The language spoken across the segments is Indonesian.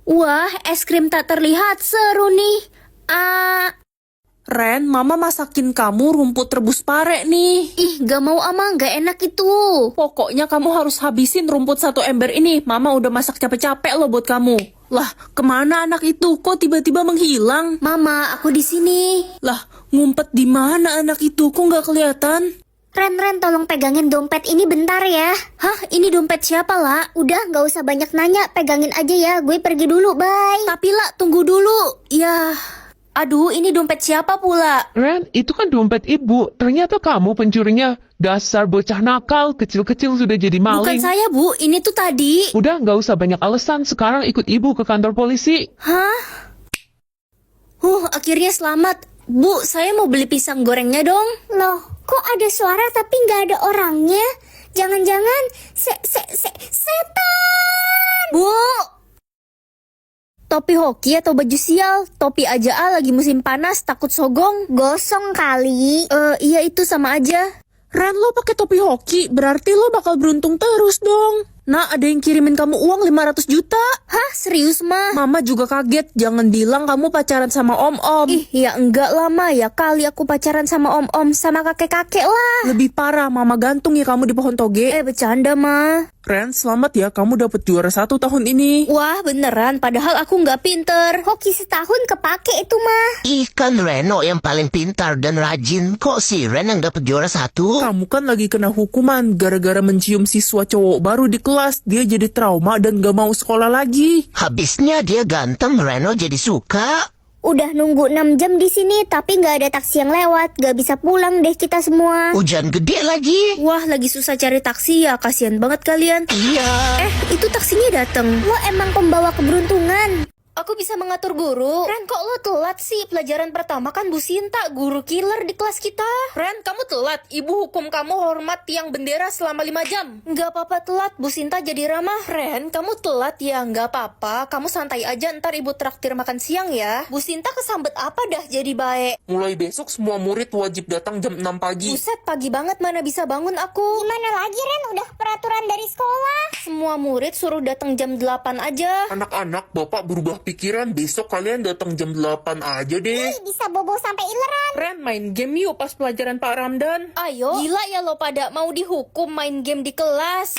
Wah, es krim tak terlihat seru nih. Ren, Mama masakin kamu rumput rebus pare nih. Ih, gak mau ama, gak enak itu. Pokoknya kamu harus habisin rumput 1 ember ini. Mama udah masak capek-capek loh buat kamu. Lah, kemana anak itu? Kok tiba-tiba menghilang? Mama, aku di sini. Lah, ngumpet di mana anak itu? Kok nggak kelihatan? Ren, tolong pegangin dompet ini bentar ya. Hah, ini dompet siapa, La? Udah, gak usah banyak nanya, pegangin aja ya. Gue pergi dulu, bye. Tapi, La, tunggu dulu. Ya, aduh, ini dompet siapa pula? Ren, itu kan dompet ibu. Ternyata kamu pencurinya. Dasar bocah nakal, kecil-kecil sudah jadi Bukan maling. saya, Bu. Ini tuh tadi. Udah, nggak usah banyak alasan. Sekarang ikut ibu ke kantor polisi. Hah? Akhirnya selamat. Bu, saya mau beli pisang gorengnya dong. Loh, kok ada suara tapi nggak ada orangnya? Jangan-jangan setan. Bu! Topi hoki atau baju sial? Topi aja lagi musim panas, takut sogong. Gosong kali. Iya itu sama aja. Ren, lo pakai topi hoki, berarti lo bakal beruntung terus dong. Nah, ada yang kirimin kamu uang 500 juta. Hah, serius mah? Mama juga kaget, jangan bilang kamu pacaran sama om-om. Ih, ya enggak lah Ma, ya kali aku pacaran sama om-om sama kakek-kakek lah. Lebih parah, Mama gantung ya kamu di pohon toge. Bercanda Ma. Ren, selamat ya, kamu dapet juara 1 tahun ini. Wah, beneran, padahal aku nggak pinter. Hoki setahun kepake itu mah. Ikan Reno yang paling pintar dan rajin. Kok si Ren yang dapat juara 1? Kamu kan lagi kena hukuman gara-gara mencium siswa cowok baru di kelas. Dia jadi trauma dan gak mau sekolah lagi. Habisnya dia ganteng, Reno jadi suka. Udah nunggu 6 jam di sini, tapi nggak ada taksi yang lewat. Gak bisa pulang deh kita semua. Hujan gede lagi. Wah, lagi susah cari taksi ya. Kasihan banget kalian. Iya. Itu taksinya dateng. Lo emang pembawa keberuntungan. Aku bisa mengatur guru. Ren, kok lo telat sih? Pelajaran pertama kan Bu Sinta, guru killer di kelas kita. Ren, kamu telat. Ibu hukum kamu hormat tiang bendera selama 5 jam. Nggak apa-apa telat, Bu Sinta jadi ramah. Ren, kamu telat ya, nggak apa-apa. Kamu santai aja, ntar ibu traktir makan siang ya. Bu Sinta kesambet apa dah jadi baik? Mulai besok semua murid wajib datang jam 6 pagi. Buset, pagi banget mana bisa bangun aku. Gimana lagi Ren, udah peraturan dari sekolah. Semua murid suruh datang jam 8 aja. Anak-anak, bapak berubah pikiran. Besok kalian datang jam 8 aja deh. Bisa bobo sampai ileran. Ren, main game yuk pas pelajaran Pak Ramdan. Ayo. Gila ya lo pada mau dihukum main game di kelas.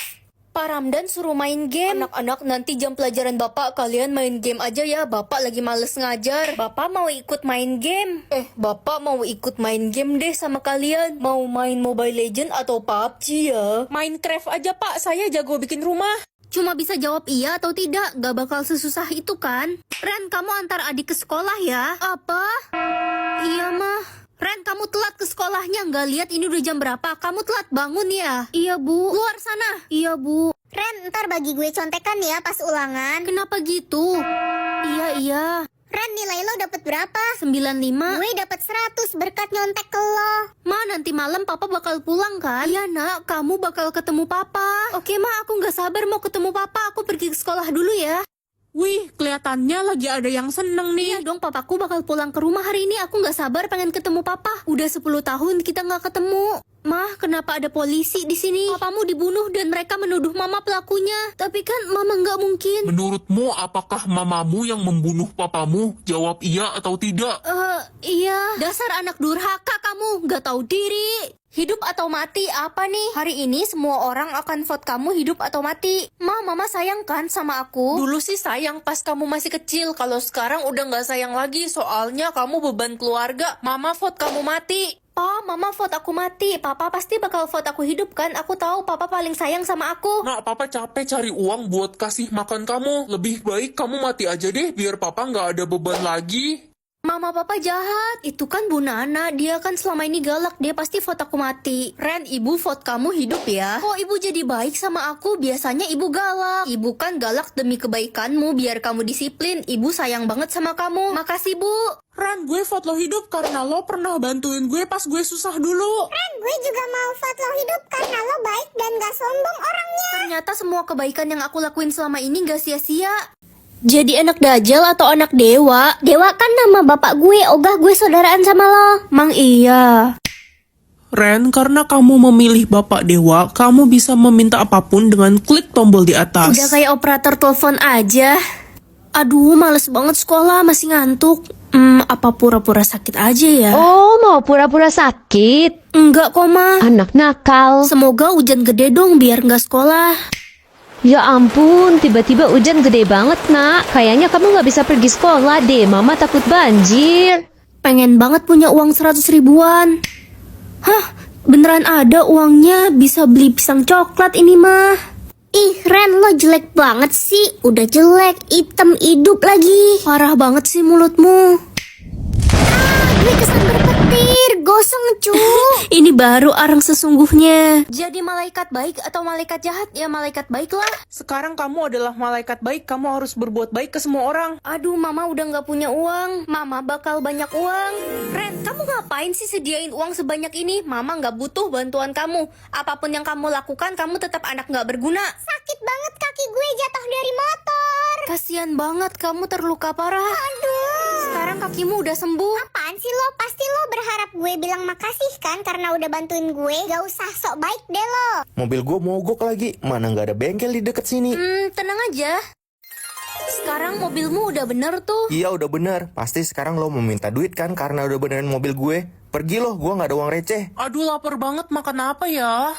Pak Ramdan suruh main game. Anak-anak, nanti jam pelajaran Bapak kalian main game aja ya. Bapak lagi males ngajar. Bapak mau ikut main game. Bapak mau ikut main game deh sama kalian. Mau main Mobile Legend atau PUBG ya? Minecraft aja Pak, saya jago bikin rumah. Cuma bisa jawab iya atau tidak, gak bakal sesusah itu kan? Ren, kamu antar adik ke sekolah ya? Apa? Iya mah. Ren, kamu telat ke sekolahnya, gak lihat ini udah jam berapa? Kamu telat bangun ya? Iya bu. Luar sana. Iya bu. Ren, ntar bagi gue contekan ya pas ulangan. Kenapa gitu? Iya. Ren, nilai lo dapet berapa? 95. Gue dapet 100 berkat nyontek ke lo. Ma, nanti malam papa bakal pulang kan? Iya nak, kamu bakal ketemu papa. Oke ma, aku gak sabar mau ketemu papa. Aku pergi ke sekolah dulu ya. Wih, kelihatannya lagi ada yang seneng nih. Iya dong, papaku bakal pulang ke rumah hari ini. Aku gak sabar pengen ketemu papa. Udah 10 tahun kita gak ketemu. Mah, kenapa ada polisi di sini? Papamu dibunuh dan mereka menuduh mama pelakunya. Tapi kan mama nggak mungkin. Menurutmu apakah mamamu yang membunuh papamu? Jawab iya atau tidak. Iya. Dasar anak durhaka kamu, nggak tahu diri. Hidup atau mati apa nih? Hari ini semua orang akan vote kamu hidup atau mati. Mama sayang kan sama aku? Dulu sih sayang pas kamu masih kecil. Kalau sekarang udah nggak sayang lagi. Soalnya kamu beban keluarga. Mama vote kamu mati. Pa, mama vote aku mati. Papa pasti bakal vote aku hidup kan? Aku tahu papa paling sayang sama aku. Nak, papa capek cari uang buat kasih makan kamu. Lebih baik kamu mati aja deh, biar papa nggak ada beban lagi. Mama papa jahat. Itu kan Bu Nana. Dia kan selama ini galak. Dia pasti vote aku mati. Ren, ibu vote kamu hidup ya. Kok ibu jadi baik sama aku? Biasanya ibu galak. Ibu kan galak demi kebaikanmu biar kamu disiplin. Ibu sayang banget sama kamu. Makasih Bu. Ren, gue vote lo hidup karena lo pernah bantuin gue pas gue susah dulu. Ren, gue juga mau vote lo hidup karena lo baik dan gak sombong orangnya. Ternyata semua kebaikan yang aku lakuin selama ini gak sia-sia. Jadi anak dajal atau anak dewa? Dewa kan nama bapak gue, ogah gue saudaraan sama lo. Mang iya. Ren, karena kamu memilih Bapak Dewa, kamu bisa meminta apapun dengan klik tombol di atas. Udah kayak operator telepon aja. Aduh, males banget sekolah, masih ngantuk. Apa pura-pura sakit aja ya? Oh, mau pura-pura sakit? Enggak kok, Ma. Anak nakal. Semoga hujan gede dong biar nggak sekolah. Ya ampun, tiba-tiba hujan gede banget, Nak. Kayaknya kamu nggak bisa pergi sekolah deh. Mama takut banjir. Pengen banget punya uang 100 ribuan. Hah, beneran ada uangnya, bisa beli pisang coklat ini mah. Ih, Ren, lo jelek banget sih. Udah jelek, hitam hidup lagi. Parah banget sih mulutmu. Gue kesambar petir, gosong cu. Ini baru arang sesungguhnya. Jadi malaikat baik atau malaikat jahat? Ya malaikat baik lah. Sekarang kamu adalah malaikat baik, kamu harus berbuat baik ke semua orang. Aduh, Mama udah nggak punya uang. Mama bakal banyak uang. Ren, kamu ngapain sih sediain uang sebanyak ini? Mama nggak butuh bantuan kamu. Apapun yang kamu lakukan, kamu tetap anak nggak berguna. Sakit banget kaki gue jatuh dari motor. Kasian banget, kamu terluka parah. Aduh. Sekarang kakimu udah sembuh. Apaan sih lo? Pasti lo berharap gue bilang makasih kan karena udah bantuin gue. Gak usah sok baik deh lo. Mobil gue mogok lagi. Mana nggak ada bengkel di deket sini. Tenang aja. Sekarang mobilmu udah bener tuh. Iya udah bener. Pasti sekarang lo mau minta duit kan karena udah benerin mobil gue. Pergi lo, gue nggak ada uang receh. Aduh lapar banget, makan apa ya?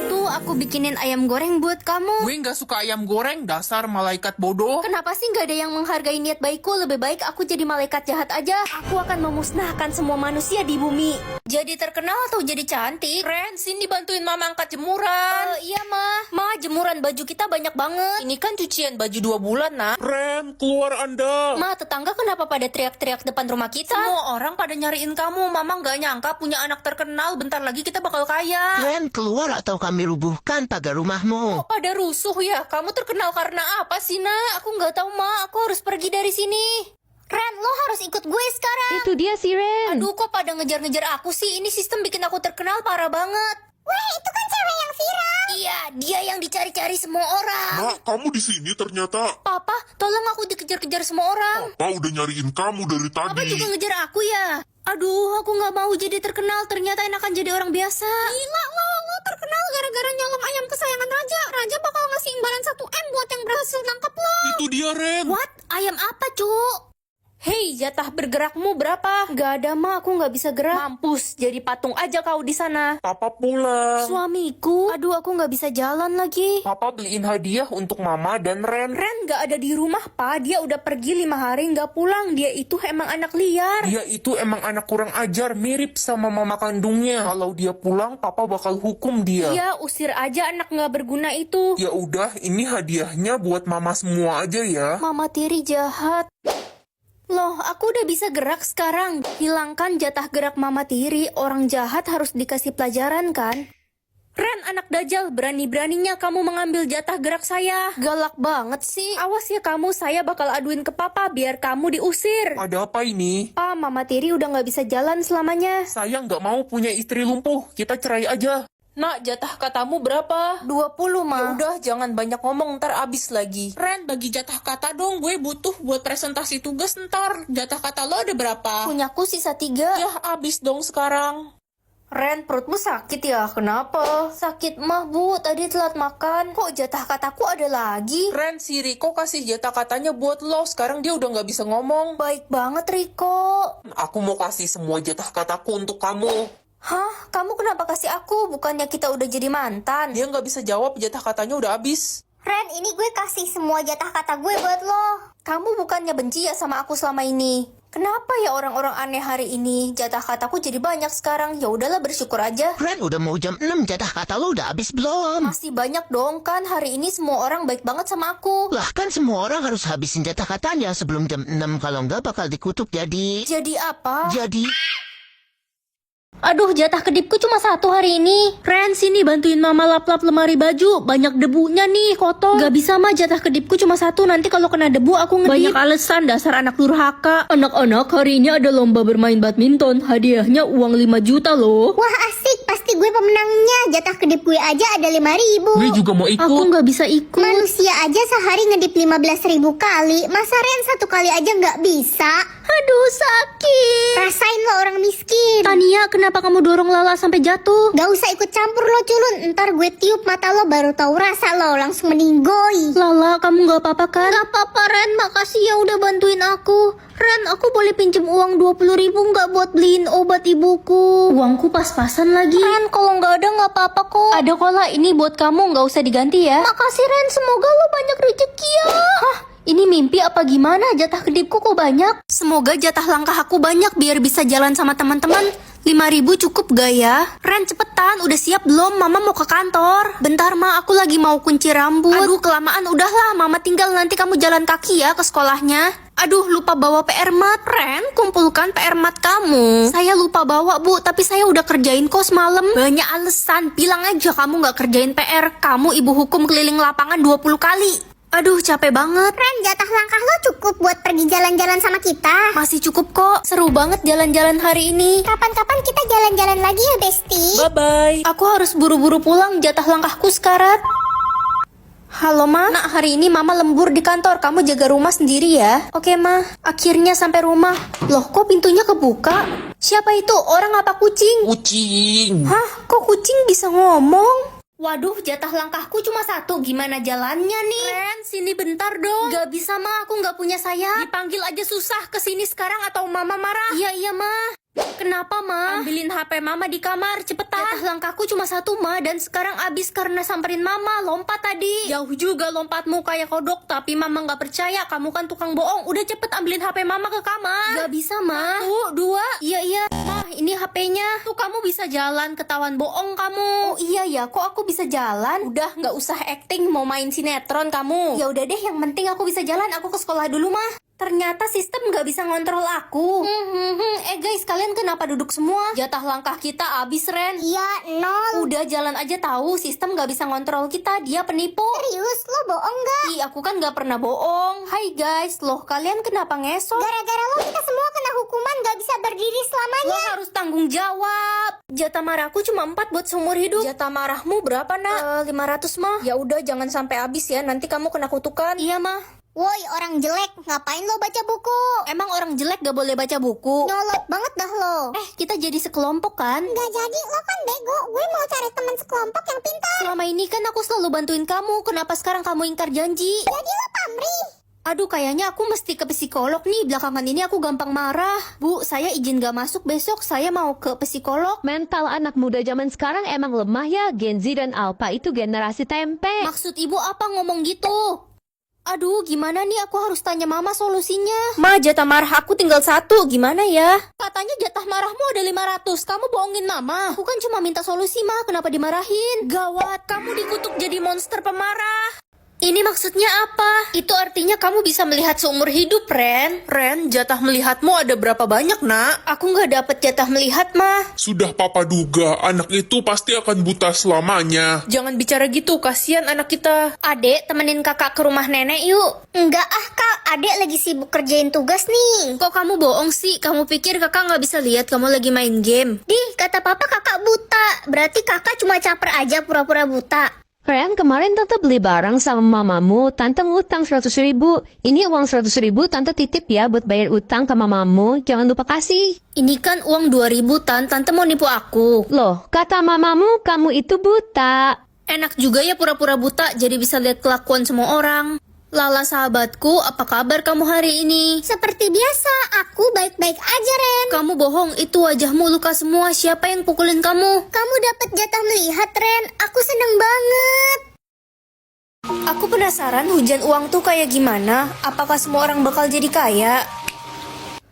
Tuh, aku bikinin ayam goreng buat kamu. Gue nggak suka ayam goreng, dasar malaikat bodoh. Kenapa sih nggak ada yang menghargai niat baikku? Lebih baik aku jadi malaikat jahat aja. Aku akan memusnahkan semua manusia di bumi. Jadi terkenal atau jadi cantik? Ren, sini bantuin mama angkat jemuran. Iya Ma, jemuran baju kita banyak banget. Ini kan cucian baju 2 bulan, Nak. Ren, keluar Anda. Ma, tetangga kenapa pada teriak-teriak depan rumah kita? Semua orang pada nyariin kamu. Mama nggak nyangka punya anak terkenal. Bentar lagi kita bakal kaya. Ren, keluar atau kami rubuhkan pagar rumahmu. Pada rusuh ya. Kamu terkenal karena apa sih, Nak? Aku nggak tahu Ma, aku harus pergi dari sini. Ren, lo harus ikut gue sekarang. Itu dia si Ren. Aduh, kok pada ngejar-ngejar aku sih? Ini sistem bikin aku terkenal parah banget. Weh, itu kan cewek yang viral. Iya, dia yang dicari-cari semua orang. Nak, kamu di sini ternyata. Papa, tolong aku dikejar-kejar semua orang. Papa udah nyariin kamu dari Papa tadi. juga ngejar aku ya. Aduh, aku nggak mau jadi terkenal. Ternyata enakan jadi orang biasa. Gila lo terkenal gara-gara nyolong ayam kesayangan Raja. Raja bakal ngasih imbalan 1 M buat yang berhasil nangkep lo. Itu dia Ren. What? Ayam apa, Cuk? Hei, jatah bergerakmu berapa? Gak ada Ma, aku nggak bisa gerak. Mampus, jadi patung aja kau di sana. Papa pulang. Suamiku, aduh aku nggak bisa jalan lagi. Papa beliin hadiah untuk Mama dan Ren. Ren gak ada di rumah, Pa. Dia udah pergi 5 hari gak pulang. Dia itu emang anak liar. Dia itu emang anak kurang ajar, mirip sama mama kandungnya. Kalau dia pulang, Papa bakal hukum dia. Iya, usir aja anak gak berguna itu. Ya udah, ini hadiahnya buat Mama semua aja ya. Mama tiri jahat. Loh, aku udah bisa gerak sekarang. Hilangkan jatah gerak Mama tiri. Orang jahat harus dikasih pelajaran kan? Ren, anak dajal, berani-beraninya kamu mengambil jatah gerak saya. Galak banget sih. Awas ya kamu, saya bakal aduin ke Papa biar kamu diusir. Ada apa ini? Pa, Mama tiri udah nggak bisa jalan selamanya. Saya nggak mau punya istri lumpuh. Kita cerai aja. Nak, jatah katamu berapa? 20, Ma. Ya udah, jangan banyak ngomong, ntar abis lagi. Ren, bagi jatah kata dong, gue butuh buat presentasi tugas ntar. Jatah kata lo ada berapa? Punyaku sisa 3. Ya, abis dong sekarang. Ren, perutmu sakit ya? Kenapa? Sakit mah, Bu. Tadi telat makan. Kok jatah kataku ada lagi? Ren, si Riko kasih jatah katanya buat lo. Sekarang dia udah gak bisa ngomong. Baik banget, Riko. Aku mau kasih semua jatah kataku untuk kamu. Hah? Kamu kenapa kasih aku? Bukannya kita udah jadi mantan? Dia gak bisa jawab, jatah katanya udah habis. Ren, ini gue kasih semua jatah kata gue buat lo. Kamu bukannya benci ya sama aku selama ini? Kenapa ya orang-orang aneh hari ini? Jatah kataku jadi banyak sekarang. Ya udahlah, bersyukur aja. Ren, udah mau jam 6, jatah kata lo udah habis belum? Masih banyak dong kan. Hari ini semua orang baik banget sama aku. Lah kan semua orang harus habisin jatah katanya sebelum jam 6. Kalau nggak bakal dikutuk jadi... Jadi apa? Jadi... Aduh, jatah kedipku cuma 1 hari ini. Ren, sini bantuin mama lap-lap lemari baju. Banyak debunya nih, kotor. Gak bisa mah, jatah kedipku cuma 1. Nanti kalau kena debu aku ngedip. Banyak alasan, dasar anak durhaka. Anak-anak, hari ini ada lomba bermain badminton. Hadiahnya uang 5 juta loh. Wah asik, pasti gue pemenangnya. Jatah kedip gue aja ada 5.000. Gue juga mau ikut. Aku nggak bisa ikut. Manusia aja sehari ngedip 15.000 kali. Masa Ren 1 kali aja nggak bisa? Aduh, sakit. Rasain lo orang miskin. Tania, kenapa kamu dorong Lala sampai jatuh? Gak usah ikut campur lo culun. Ntar gue tiup mata lo baru tahu rasa lo langsung meninggoy. Lala, kamu gak apa-apa kan? Gak apa-apa, Ren. Makasih ya udah bantuin aku. Ren, aku boleh pinjem uang 20.000 nggak buat beliin obat ibuku? Uangku pas-pasan lagi. Ren, kalau nggak ada nggak apa-apa kok. Ada kok lah, ini buat kamu, nggak usah diganti ya. Makasih Ren, semoga lo banyak rezeki ya. Hah? Ini mimpi apa gimana? Jatah kedipku kok banyak? Semoga jatah langkah aku banyak biar bisa jalan sama teman-teman. 5.000 cukup gak ya? Ren, cepetan, udah siap belum? Mama mau ke kantor. Bentar Ma, aku lagi mau kunci rambut. Aduh, kelamaan, udahlah. Mama tinggal, nanti kamu jalan kaki ya ke sekolahnya. Aduh, lupa bawa PR mat. Ren, kumpulkan PR mat kamu. Saya lupa bawa Bu, tapi saya udah kerjain kok semalam. Banyak alasan, bilang aja kamu gak kerjain PR. Kamu ibu hukum keliling lapangan 20 kali. Aduh, capek banget. Ren, jatah langkah lo cukup buat pergi jalan-jalan sama kita. Masih cukup kok, seru banget jalan-jalan hari ini. Kapan-kapan kita jalan-jalan lagi ya, Besti. Bye-bye. Aku harus buru-buru pulang, jatah langkahku sekarat. Halo Ma, nak hari ini Mama lembur di kantor, kamu jaga rumah sendiri ya. Oke Ma, akhirnya sampai rumah. Loh, kok pintunya kebuka? Siapa itu? Orang apa kucing? Kucing. Hah, kok kucing bisa ngomong? Waduh, jatah langkahku cuma satu. Gimana jalannya nih? Ren, sini bentar dong. Gak bisa Ma, aku gak punya sayap. Dipanggil aja susah. Kesini sekarang atau Mama marah? Iya Ma. Kenapa Ma? Ambilin HP Mama di kamar, cepetan. Jatah langkahku cuma satu Ma, dan sekarang abis karena samperin Mama. Lompat tadi. Jauh juga lompatmu kayak kodok, tapi Mama gak percaya. Kamu kan tukang bohong. Udah cepet ambilin HP Mama ke kamar. Gak bisa Ma. 1, 2. Iya Ma, ini HP-nya. Tuh kamu bisa jalan, ketahuan bohong kamu. Oh iya ya, kok aku bisa jalan? Udah gak usah acting, mau main sinetron kamu. Ya udah deh, yang penting aku bisa jalan. Aku ke sekolah dulu Ma. Ternyata sistem gak bisa ngontrol aku. Guys, kalian kenapa duduk semua? Jatah langkah kita abis Ren. Iya, 0. Udah jalan aja tahu, sistem gak bisa ngontrol kita. Dia penipu. Serius, lo bohong gak? Ih, aku kan gak pernah bohong. Hai guys, loh kalian kenapa ngesot? Gara-gara lo kita semua kena hukuman gak bisa berdiri selamanya. Lo harus tanggung jawab. Jatah marahku cuma 4 buat seumur hidup. Jatah marahmu berapa nak? 500 mah. Ya udah, jangan sampai habis ya, nanti kamu kena kutukan. Iya mah. Woi, orang jelek, ngapain lo baca buku? Emang orang jelek gak boleh baca buku? Nyolot banget dah lo. Kita jadi sekelompok kan? Gak jadi, lo kan bego. Gue mau cari teman sekelompok yang pintar. Selama ini kan aku selalu bantuin kamu. Kenapa sekarang kamu ingkar janji? Jadi lo pamrih. Aduh, kayaknya aku mesti ke psikolog nih. Belakangan ini aku gampang marah. Bu, saya izin gak masuk besok. Saya mau ke psikolog. Mental anak muda zaman sekarang emang lemah ya. Gen Z dan Alpha itu generasi tempe. Maksud ibu apa ngomong gitu? Aduh, gimana nih, aku harus tanya Mama solusinya. Ma, jatah marah aku tinggal 1, gimana ya? Katanya jatah marahmu ada 500, kamu bohongin Mama. Aku kan cuma minta solusi Ma, kenapa dimarahin? Gawat, kamu dikutuk jadi monster pemarah. Ini maksudnya apa? Itu artinya kamu bisa melihat seumur hidup, Ren. Ren, jatah melihatmu ada berapa banyak nak? Aku nggak dapet jatah melihat, Ma. Sudah papa duga, anak itu pasti akan buta selamanya. Jangan bicara gitu, kasihan anak kita. Adek, temenin kakak ke rumah nenek yuk. Enggak Kak, adek lagi sibuk kerjain tugas nih. Kok kamu bohong sih? Kamu pikir kakak nggak bisa lihat kamu lagi main game? Dih, kata papa kakak buta. Berarti kakak cuma caper aja pura-pura buta. Ren, kemarin tante beli barang sama mamamu, tante ngutang 100.000. Ini uang 100.000 tante titip ya buat bayar utang ke mamamu, jangan lupa kasih. Ini kan uang 2.000 tante mau nipu aku. Loh, kata mamamu kamu itu buta. Enak juga ya pura-pura buta, jadi bisa lihat kelakuan semua orang. Lala sahabatku, apa kabar kamu hari ini? Seperti biasa, aku baik-baik aja Ren. Kamu bohong, itu wajahmu luka semua. Siapa yang pukulin kamu? Kamu dapat jatah melihat Ren, aku seneng banget. Aku penasaran hujan uang tuh kayak gimana? Apakah semua orang bakal jadi kaya?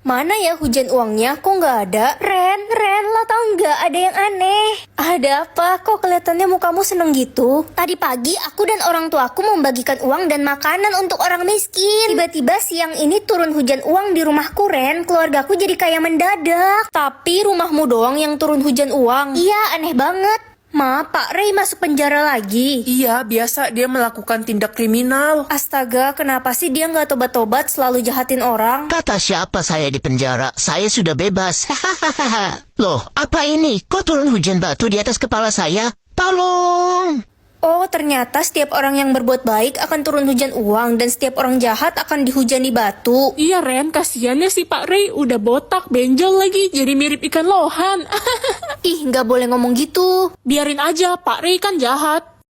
Mana ya hujan uangnya? Kok nggak ada? Ren, lo tau nggak ada yang aneh? Ada apa? Kok kelihatannya mukamu seneng gitu? Tadi pagi aku dan orang tuaku membagikan uang dan makanan untuk orang miskin. Tiba-tiba siang ini turun hujan uang di rumahku, Ren. Keluargaku jadi kaya mendadak. Tapi rumahmu doang yang turun hujan uang. Iya, aneh banget. Ma, Pak Ray masuk penjara lagi. Iya, biasa dia melakukan tindak kriminal. Astaga, kenapa sih dia nggak tobat-tobat selalu jahatin orang? Kata siapa saya di penjara? Saya sudah bebas. Hahaha. Loh, apa ini? Kok turun hujan batu di atas kepala saya? Tolong! Oh, ternyata setiap orang yang berbuat baik akan turun hujan uang dan setiap orang jahat akan dihujani batu. Iya Ren, kasihan ya si Pak Ray, udah botak, benjol lagi, jadi mirip ikan lohan. Ih, nggak boleh ngomong gitu. Biarin aja, Pak Ray kan jahat.